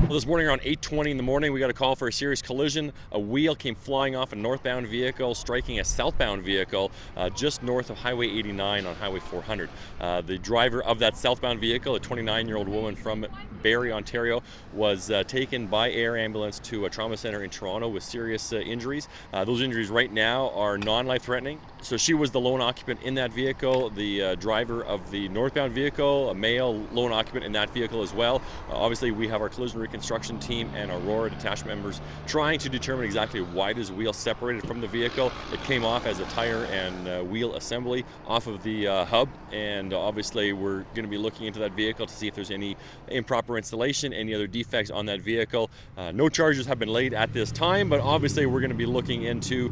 Well, this morning around 8:20 in the morning, we got a call for a serious collision. A wheel came flying off a northbound vehicle, striking a southbound vehicle just north of Highway 89 on Highway 400. The driver of that southbound vehicle, a 29-year-old woman from Barrie, Ontario, was taken by air ambulance to a trauma center in Toronto with serious injuries. Those injuries right now are non-life-threatening. So she was the lone occupant in that vehicle. The driver of the northbound vehicle, a male lone occupant in that vehicle as well. Obviously, we have our collision reconstruction team and Aurora detachment members trying to determine exactly why this wheel separated from the vehicle. It came off as a tire and wheel assembly off of the hub, and obviously we're going to be looking into that vehicle to see if there's any improper installation, any other defects on that vehicle. No charges have been laid at this time, but obviously we're going to be looking into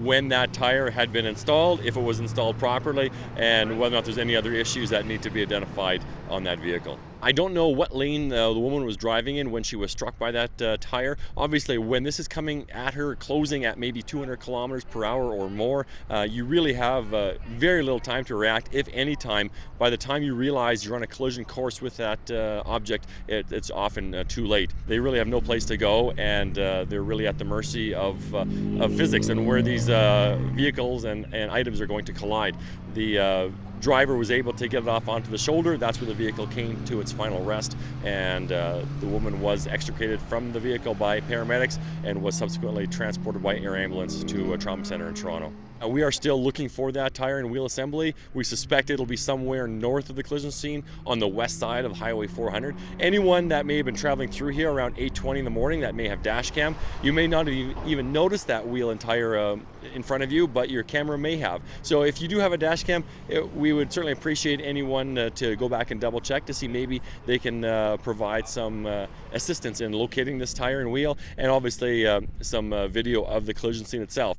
when that tire had been installed, if it was installed properly, and whether or not there's any other issues that need to be identified on that vehicle. I don't know what lane the woman was driving in when she was struck by that tire. Obviously, when this is coming at her, closing at maybe 200 kilometers per hour or more, you really have very little time to react, if any time. By the time you realize you're on a collision course with that object, it's often too late. They really have no place to go, and they're really at the mercy of physics and where these vehicles and items are going to collide. The driver was able to get it off onto the shoulder. That's where the vehicle came to its final rest, and the woman was extricated from the vehicle by paramedics and was subsequently transported by air ambulance to a trauma center in Toronto. We are still looking for that tire and wheel assembly. We suspect it'll be somewhere north of the collision scene on the west side of Highway 400. Anyone that may have been traveling through here around 8:20 in the morning that may have dash cam, you may not even notice that wheel and tire in front of you, but your camera may have. So if you do have a dash cam, we would certainly appreciate anyone to go back and double check to see maybe they can provide some assistance in locating this tire and wheel, and obviously some video of the collision scene itself.